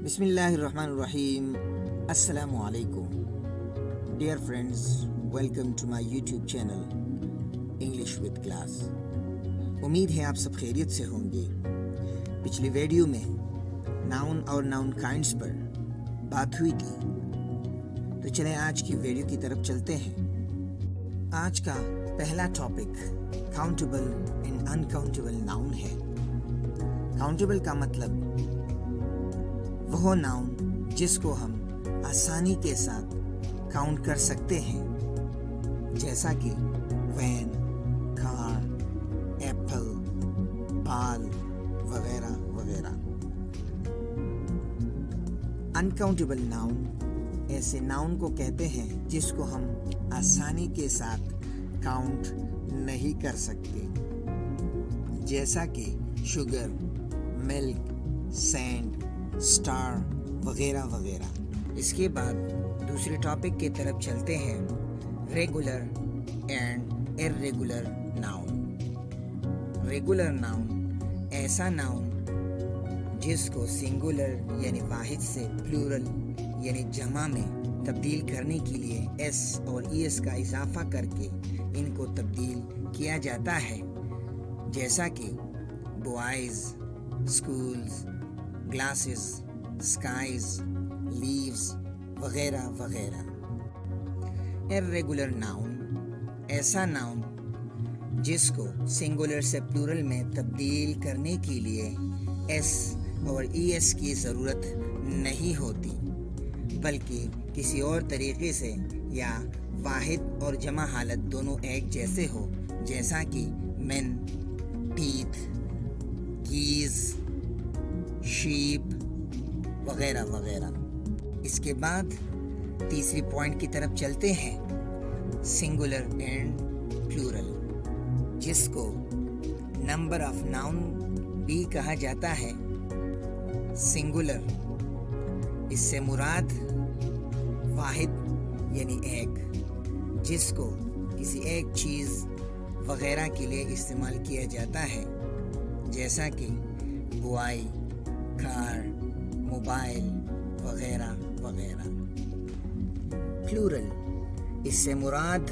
Bismillahirrahmanirrahim. Assalamu alaikum. Dear friends, welcome to my YouTube channel English with Class. उम्मीद है आप सब खैरियत से होंगे। पिछली वीडियो में नाउन और नाउन काइंड्स पर बात हुई थी, तो चलें आज की वीडियो की तरफ चलते हैं। आज का पहला topic countable and uncountable noun है। काउंटेबल का मतलब वो नाउन जिसको हम आसानी के साथ काउंट कर सकते हैं, जैसा कि वैन, कार, एप्पल, बाल वगैरह वगैरह। अनकाउंटेबल नाउन ऐसे नाउन को कहते हैं जिसको हम आसानी के साथ काउंट नहीं कर सकते, जैसा कि शुगर, मिल्क, सैंड, स्टार वगैरह वगैरह। इसके बाद दूसरे टॉपिक की तरफ चलते हैं, regular and irregular noun. Regular noun ऐसा नाउन जिसको सिंगुलर यानी वाहिद से प्लूरल यानी जमा में तब्दील करने के लिए एस और ईएस का इजाफा करके इनको तब्दील किया जाता है, जैसा कि boys, schools, glasses, skies, leaves वगैरह वगैरह। इर्रेगुलर नाउन ऐसा नाउन जिसको सिंगुलर से प्लूरल में तब्दील करने के लिए एस और ईएस की ज़रूरत नहीं होती, बल्कि किसी और तरीके से या वाहिद और जमा हालत दोनों एक जैसे हो, जैसा कि मेन, टीथ, कीज, शीप वगैरह वगैरह। इसके बाद तीसरी पॉइंट की तरफ चलते हैं, सिंगुलर एंड प्लूरल, जिसको नंबर ऑफ नाउन भी कहा जाता है। सिंगुलर, इससे मुराद वाहिद यानी एक, जिसको किसी एक चीज़ वगैरह के लिए इस्तेमाल किया जाता है, जैसा कि बुआई, कार, मोबाइल वगैरह वगैरह। प्लूरल, इससे मुराद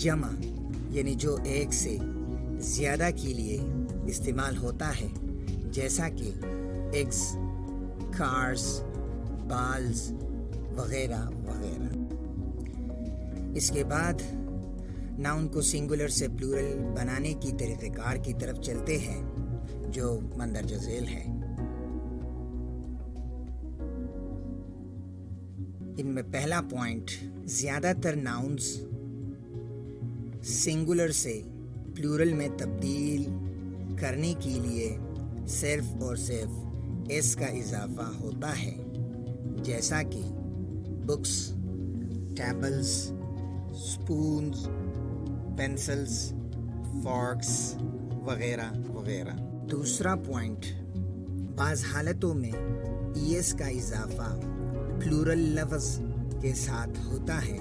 जमा यानी जो एक से ज़्यादा के लिए इस्तेमाल होता है, जैसा कि एग्स, कार्स, बाल्स वगैरह वगैरह। इसके बाद नाउन को सिंगुलर से प्लूरल बनाने की तरीक़ेकार की तरफ चलते हैं, जो मंदरजा झेल है। इनमें पहला पॉइंट, ज़्यादातर नाउन्स सिंगुलर से प्लूरल में तब्दील करने के लिए सिर्फ और सिर्फ एस का इजाफा होता है, जैसा कि books, tables, spoons, pencils, forex वगैरह वगैरह। दूसरा पॉइंट, बाज़ हालतों में ईएस का इजाफा प्लूरल लफ्ज़ के साथ होता है,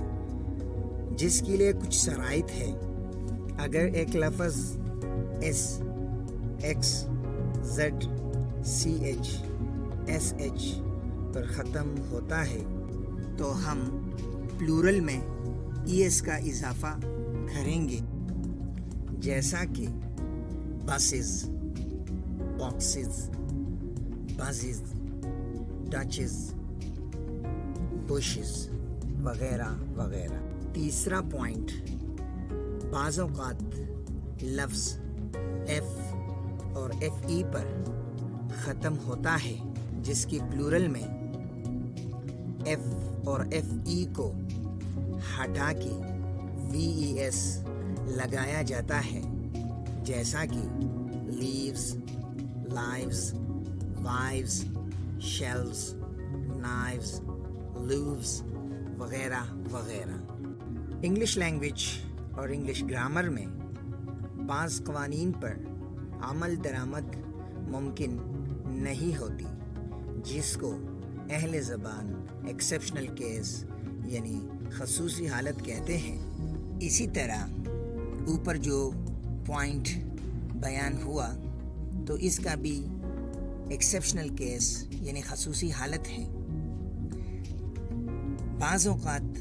जिसके लिए कुछ शराइत है। अगर एक लफ्ज़ S, X, Z, C H, S H पर ख़त्म होता है, तो हम प्लूरल में ईएस का इजाफा करेंगे, जैसा कि buses, boxes, buses, duchess, bushes वगैरह वगैरह। तीसरा पॉइंट, बाज़ औक़ात लफ्ज़ एफ और एफ ई पर ख़त्म होता है, जिसकी प्लूरल में एफ और एफ ई को हटा के वी ई एस लगाया जाता है, जैसा कि leaves, lives, wives, shelves, knives, loaves वगैरह वगैरह। इंग्लिश लैंग्वेज और इंग्लिश ग्रामर में बाज़ क़वानीन पर अमल दरामद मुमकिन नहीं होती, जिसको अहले ज़बान एक्सेप्शनल केस यानी खसूसी हालत कहते हैं। इसी तरह ऊपर जो पॉइंट बयान हुआ, तो इसका भी ایکسیپشنل کیس یعنی خصوصی حالت ہے۔ بعض اوقات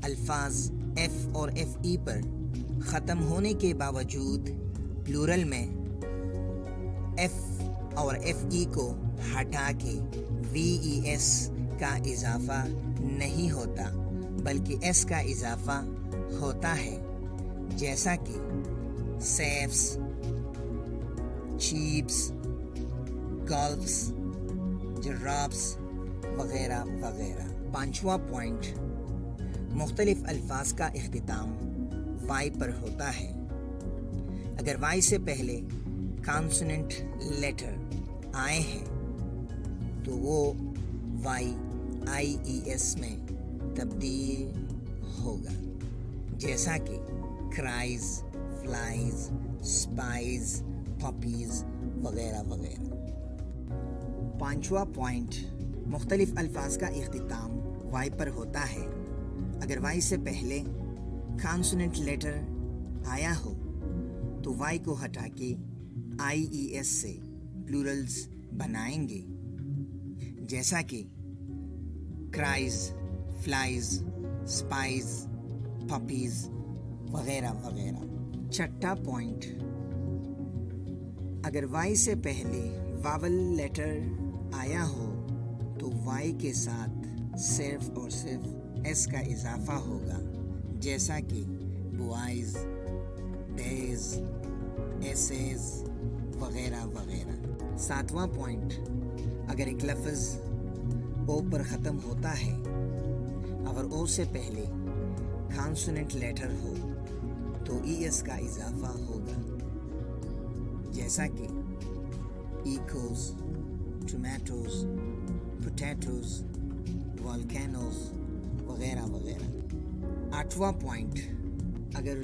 الفاظ ایف اور ایف ای پر ختم ہونے کے باوجود پلورل میں ایف اور ایف ای کو ہٹا کے وی ای ایس کا اضافہ نہیں ہوتا بلکہ ایس کا اضافہ ہوتا ہے، جیسا کہ سیفس، چیپس، گولفس، جرابس وغیرہ وغیرہ۔ 5واں پوائنٹ، مختلف الفاظ کا اختتام وائی پر ہوتا ہے۔ اگر وائی سے پہلے کانسوننٹ لیٹر آئے ہیں تو وہ وائی آئی ای ایس میں تبدیل ہوگا، جیسا کہ کرائز، فلائز، اسپائز، پپیز وغیرہ وغیرہ۔ 5واں پوائنٹ، مختلف الفاظ کا اختتام وائی پر ہوتا ہے۔ اگر وائی سے پہلے کانسوننٹ لیٹر آیا ہو تو وائی کو ہٹا کے آئی ای ایس سے پلورلز بنائیں گے، جیسا کہ کرائز، فلائز، اسپائز، پپیز وغیرہ وغیرہ۔ 6واں پوائنٹ، اگر وائی سے پہلے واول لیٹر آیا ہو تو وائی کے ساتھ صرف اور صرف ایس کا اضافہ ہوگا، جیسا کہ بوائز، ڈیز، ایسیز وغیرہ وغیرہ۔ 7واں پوائنٹ، اگر ایک لفظ او پر ختم ہوتا ہے، اگر او سے پہلے کانسوننٹ لیٹر ہو تو ای ایس کا اضافہ ہوگا، جیسا کہ ایکوز، ٹومیٹوز، پوٹیٹوز، والکینوز وغیرہ وغیرہ۔ 8واں پوائنٹ، اگر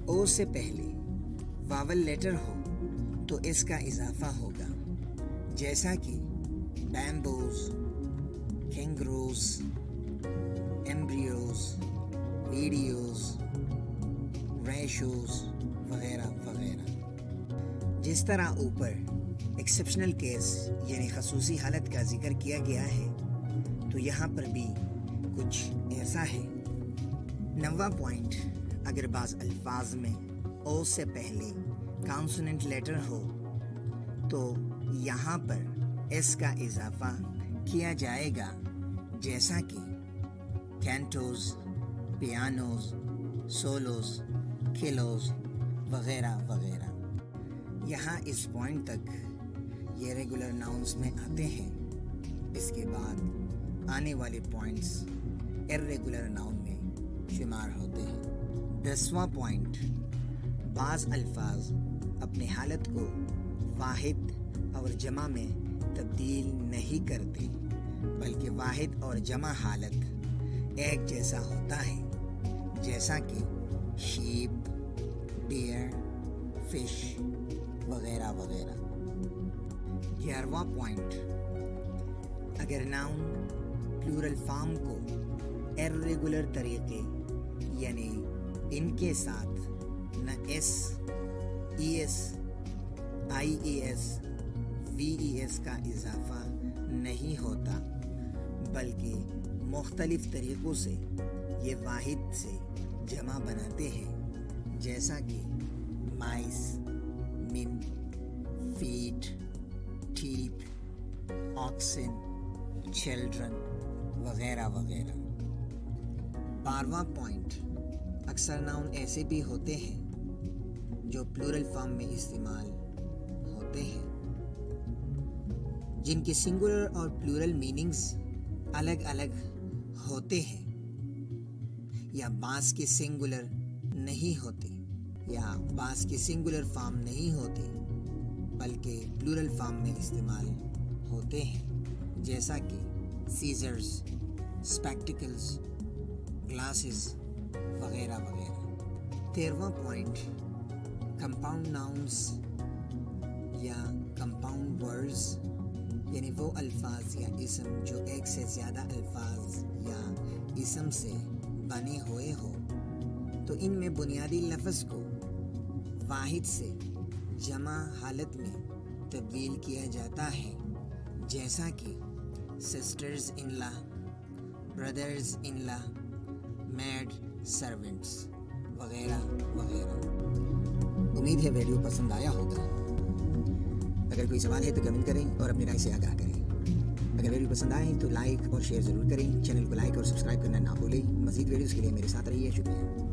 او سے پہلے واول لیٹر ہو تو اس کا اضافہ ہوگا، جیسا کہ بیمبوز، کینگروز، ایمبریوز، ویڈیوز، ریشوز وغیرہ وغیرہ۔ جس طرح اوپر ایکسیپشنل کیس یعنی خصوصی حالت کا ذکر کیا گیا ہے تو یہاں پر بھی کچھ ایسا ہے۔ 9واں پوائنٹ، اگر بعض الفاظ میں او سے پہلے کانسوننٹ لیٹر ہو تو یہاں پر ایس کا اضافہ کیا جائے گا، جیسا کہ کینٹوز، پیانوز، سولوز، کلوز وغیرہ وغیرہ۔ یہاں اس پوائنٹ تک یہ ریگولر ناؤنز میں آتے ہیں، اس کے بعد آنے والے پوائنٹس ارریگولر ناؤن میں شمار ہوتے ہیں۔ 10واں پوائنٹ، بعض الفاظ اپنے حالت کو واحد اور جمع میں تبدیل نہیں کرتے بلکہ واحد اور جمع حالت ایک جیسا ہوتا ہے، جیسا کہ شیپ، ڈیئر، فش وغیرہ وغیرہ۔ 11واں پوائنٹ، اگر ناؤن پلورل فارم کو ارریگولر طریقے یعنی ان کے ساتھ نہ ایس، ای ایس، آئی ای ایس، وی ای ایس کا اضافہ نہیں ہوتا بلکہ مختلف طریقوں سے یہ واحد سے جمع بناتے ہیں، جیسا کہ مائس، من، فیٹ، ٹیپ، آکسن، چلڈرن وغیرہ وغیرہ۔ 12واں پوائنٹ، اکثر ناؤن ایسے بھی ہوتے ہیں جو پلورل فارم میں استعمال ہوتے ہیں، جن کے سنگولر اور پلورل میننگز الگ الگ ہوتے ہیں، یا بعض کے سنگولر نہیں ہوتے یا بعض کے سنگولر فارم نہیں ہوتے بلکہ پلورل فارم میں استعمال ہوتے ہیں، جیسا کہ سیزرز، اسپیکٹیکلز، گلاسز وغیرہ وغیرہ۔ 13واں پوائنٹ، کمپاؤنڈ ناؤنز یا کمپاؤنڈ ورڈز یعنی وہ الفاظ یا اسم جو ایک سے زیادہ الفاظ یا اسم سے بنے ہوئے ہو تو ان میں بنیادی لفظ کو واحد سے جمع حالت میں تبدیل کیا جاتا ہے، जैसा कि sisters in law, brothers in law, mad servants वगैरह वगैरह। उम्मीद है वीडियो पसंद आया होगा। अगर कोई सवाल है तो कमेंट करें और अपनी राय से आगाह करें। अगर वीडियो पसंद आए तो लाइक और शेयर ज़रूर करें। चैनल को लाइक और सब्सक्राइब करना ना भूलें। मज़ीद वीडियोज़ के लिए मेरे साथ रहिए। शुक्रिया।